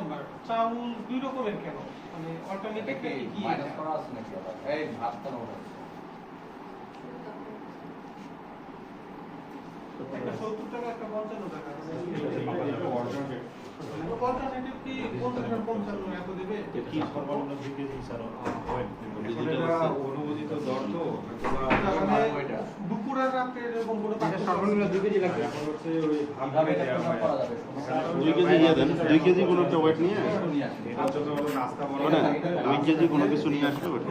Number চাউল দুই রকমের কেন মানে অল্টারনেটিভ কি মাইনাস করা আছে নাকি আবার এই ভাত কেন ওঠে একটা 70 টাকা একটা 55 টাকা অল্টারনেটিভ কি 55 এত দিবে কি সর্বনিম্ন 2 কেজি স্যার ওয়েট এটা অনুমোদিত দর তো দুপুর আর রাতে এরকম করে সর্বনিম্ন 2 কেজি লাগবে এখন হচ্ছে ওই ভাবে দেওয়া হয় করা যাবে 2 কেজি নিয়ে দেন 2 কেজি কোনো একটা ওয়েট নিয়ে এটার জন্য হলো নাস্তা বড় মানে 2 কেজি কোনো কিছু নিয়ে আসলে ওয়েট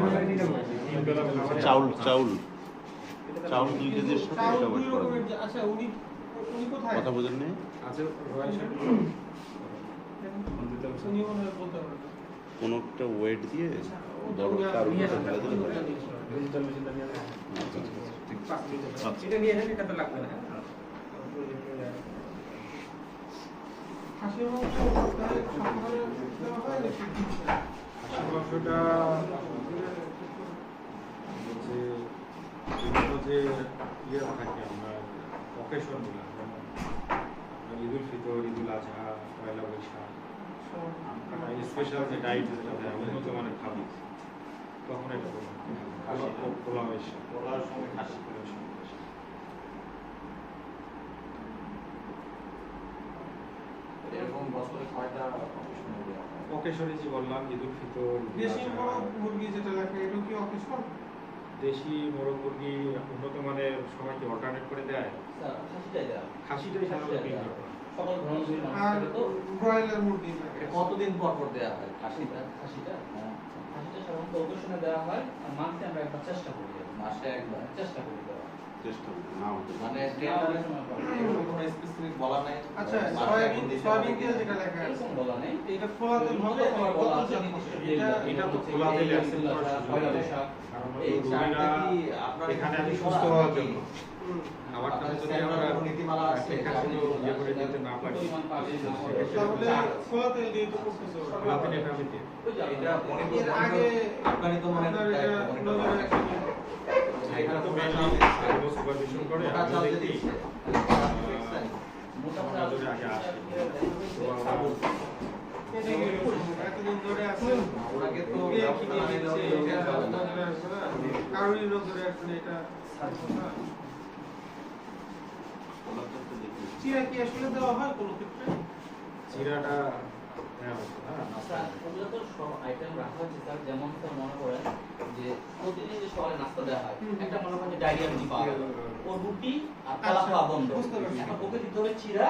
তিন বেলা খাবার চাউল 2 কেজির সাথে এটা ওয়েট করা যাবে। আচ্ছা উনি কোথায় কথা বুঝেন নি আছে রয়্যাল শেফ উনি মনে হয় বলতে পারবেন কোনো একটা ওয়েট দিয়ে বড় কার উপরে ফেলে দিলে হবে। ডিজিটাল মেশিনটা নিয়ে আচ্ছা, ঠিক আছে। এটা নিয়ে যান এটা তো লাগবে না খাসির মাংস সপ্তাহে দেওয়া হয় নাকি মাংসটা যে ইয়ে থাকে আমরা অকেশনগুলো ঈদুল ফিতর ঈদুল আজহা পয়লা বৈশাখ স্পেশাল যে ডায়েট যেটা দেয় উন্নত মানের খাবার তখন এটা পোলাও এসে পোলাওর সঙ্গে খাসি এরকম বছরে কয়টা অপারেশন হবে অকেশনে যে বললাম ঈদুল ফিতর দেশি মোরগ মুরগি যেটা লাগে এটা কি অকেশন দেশি মোরগ মুরগি উন্নত মানের সবাই কি অল্টারনেট করে দেয় স্যার খাসিটাই দেওয়া খাসিটাই সাধারণত বিক্রি করে। সকল ধরনের মানুষ আর থাকে তো ব্রয়লার মুরগি লাগে এটা কতদিন পর পর দেওয়া হয় খাসিটা খাসিটা সাধারণত অকেশনে দেওয়া হয় আর মাসে আমরা একবার চেষ্টা করি মাসে একবার চেষ্টা করি দেওয়া চেষ্টা করতে না হতে মানে এরকম কোনো স্পেসিফিক বলা নাই আচ্ছা সয়াবিন তেল যেটা লাগে এরকম বলা নেই এটা খোলা তেল হবে তোমার বলা আছে এটা তো খোলা তেলে accept করা সুযোগ নেই। কারণ হলো এই রোগীরা চারটা কি আপনার এখানে আমি কি সুস্থ করা হওয়ার নাকি? জন্য খাবারটা যদি আমরা নীতিমালা আছে এখানে ইয়ে করে দিতে না পারি তাহলে খোলা তেল দিয়ে তো করতেছে ওরা। খোলা তেলে এটা আমি দিই। এটা এর আগে আপনারই তো মনে আপনার এটা নজরে রাখবেন। এখানে তো মেইনলি সুপারভিশন করে মোটা আমি চাল দেখি দিচ্ছে মোটা আমরা যদি আগে আসি তো আমরা এটা কি এতদিন ধরে আছে ওনাকে তো কে কি দিয়ে দিচ্ছে এটা নজরে আসবে না কারোরই নজরে আসলে এটা চিরা কি আসলে দেওয়া হয় কোনো ক্ষেত্রে চিরাটা হ্যাঁ স্যার ওগুলো তো সব আইটেম রাখা হচ্ছে স্যার যেমন স্যার মনে করেন যে প্রতিদিন যে সকালে নাস্তা দেওয়া হয় একটা মনে করেন যে ডায়রিয়া রুটি পাওয়া গেল ও রুটি আর কলা খাওয়া বন্ধ বুঝতে পারছি। এখন ওকে দিতে হবে চিরা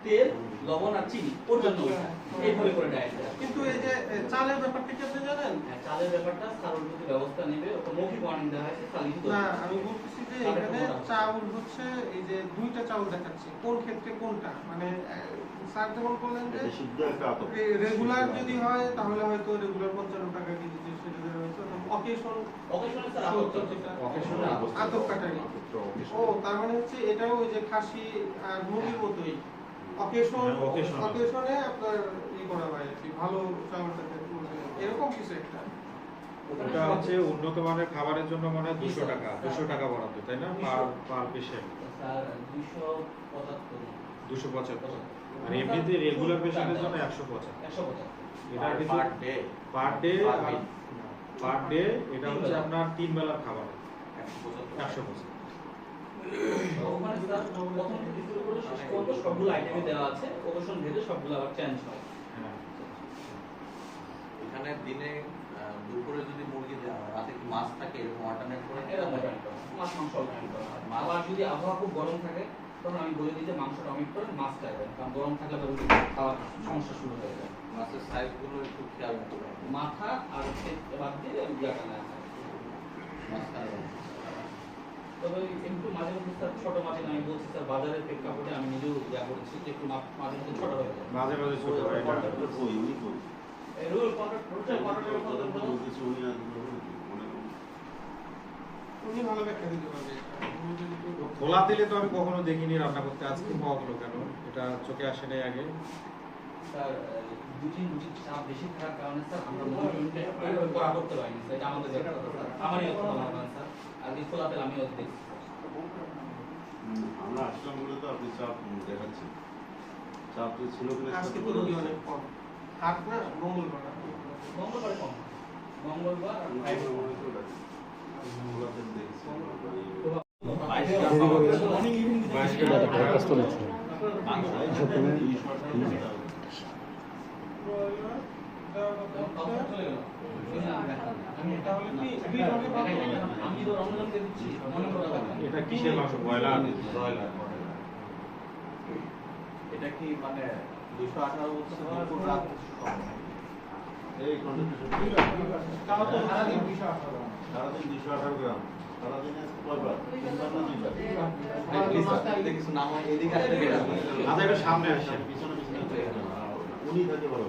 তেল লবণ আর চিনি ওর জন্য ওইটা এইভাবে করে ডায়েট দেওয়া কিন্তু এই যে চালের ব্যাপারটা কি আপনি জানেন হ্যাঁ, চালের ব্যাপারটা স্যার ওর প্রতি ব্যবস্থা নেবে ওকে মৌখিক ওয়ার্নিং দেওয়া হয়েছে স্যার লিখিত না আমি বলতেছি যে এখানে চাউল হচ্ছে এই যে দুইটা চাউল দেখাচ্ছে কোন ক্ষেত্রে কোনটা মানে স্যার যেমন বললেন যে এটা সিদ্ধ একটা আতপ রেগুলার যদি হয় তাহলে হয়তো রেগুলার 55 টাকা কেজি সেটা দেওয়া হয়েছে অকেশন অকেশনে স্যার আপত্তি যেটা অকেশনে আতপ কাটারি ও তার মানে হচ্ছে এটাও ওই যে খাসি আর মুরগির মতোই অকেশনে আপনার ই করা হয় আর কি ভালো চাউলটাকে এরকম কিছু একটা ওটা হচ্ছে উন্নত মানের খাবারের জন্য মানে 200 টাকা বরাদ্দ তাই না পার পেশেন্ট স্যার 275 275 আর এমনিতে রেগুলার পেশেন্টের জন্য 150 150 এটা কিন্তু পার ডে এটা হচ্ছে আপনার 3 বেলার খাবার 150 ওখানে স্যার প্রথম থেকে শুরু করে শেষ পর্যন্ত সবগুলো আইটেমে দেওয়া আছে অকেশন ভেদে সবগুলো আবার চেঞ্জ হয় হ্যাঁ এখানে দিনে দুপুরে যদি মুরগি দেওয়া হয় রাতে কি মাছ থাকে এরকম অল্টারনেট করে এরকম মাছ মাংস অল্টারনেট করা হয় আবার যদি আবহাওয়া খুব গরম থাকে তখন আমি বলে দিই যে মাংসটা অমিট করেন মাছটা দেবেন কারণ গরম থাকলে তো খাওয়ার সমস্যা শুরু হয়ে যায় মাছের সাইজগুলো একটু খেয়াল রাখতে হবে মাথা আর বাদ দিয়ে জায়গা নেওয়া হয় মাঝখানে তবে একটু মাঝে মধ্যে স্যার ছোট মাঝে আমি বলছি স্যার বাজারের প্রেক্ষাপটে আমি নিজেও ইয়া করেছি যে একটু মাঝে মধ্যে ছোট হয়ে যায় মাঝে মাঝে ছোট হয় এটা এই রুল কন্ট্রাক্ট কিছু উনি আর উনি ভালো ব্যাখ্যা দিতে পারবে খোলা তেলে তো আমি কখনো দেখিনি রান্না করতে আজকে পাওয়া গেলো কেন এটা চোখে আসে নাই আগে স্যার রুটিন চাপ বেশি থাকার কারণে স্যার আমরা মনিটরিংটা এইভাবে করা করতে পারিনি স্যার এটা আমাদের ব্যাপার স্যার আমারই অত ভালো না স্যার আর এই খোলা তেল আমিও দেখছি আমরা আসলাম বলে তো আপনি চাপ দেখাচ্ছেন চাপ যে ছিল কিনা আজকে তো রোগী অনেক কম হাট না মঙ্গলবার মঙ্গলবারে কম মঙ্গলবার আর ফ্রাইডে আমি তো রমজানকে দিচ্ছি মনে করা এটা কিসের মাংস? ব্রয়লার? এটা কি মানে 218 বছর দুপুর রাত এই কন্ডিশন তাও তো সারাদিন 218 সারাদিন 218 গ্রাম সারাদিনে কয়বার তিনবার না দুইবার কিছু নাম এদিকে আসতে গেলে আচ্ছা এটা সামনে আসছে। পিছনে পিছনে উনি থাকে ভালো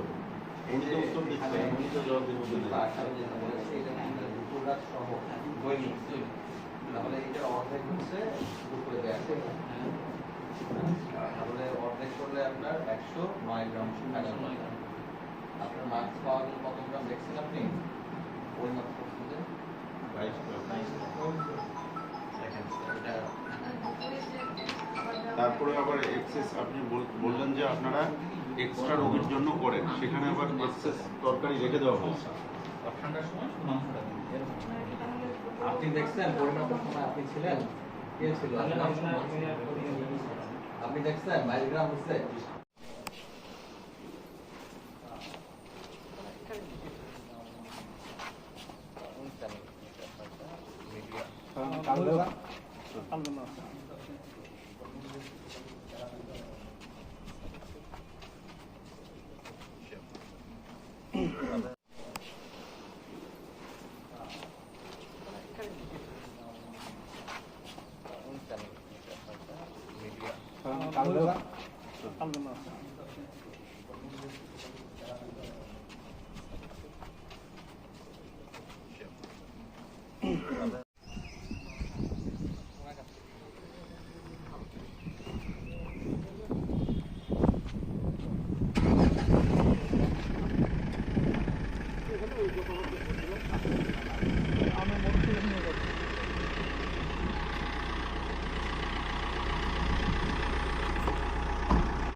উনি তো উত্তর দিচ্ছেন উনি তো জবাব দিব দুপুর রাত সহ দৈনিক তাহলে এটা অর্ধেক হচ্ছে দুপুরে দেয়া তাহলে অর্ধেক করলে আপনার 109 গ্রাম আপনার মাছ পাওয়া গেল কত গ্রাম দেখছেন আপনি ওই মাছ করছেন যে 22 তারপরে আবার এক্সেস আপনি বললেন যে আপনারা এক্সট্রা রোগীর জন্য করেন সেখানে আবার এক্সেস তরকারি রেখে দেওয়া হয় ঠান্ডার সময় মাংসটা দিন আপনি দেখছেন পরিমাপের সময় আপনি ছিলেন কে ছিল আপনি দেখছেন 22 গ্রাম হচ্ছে কালকে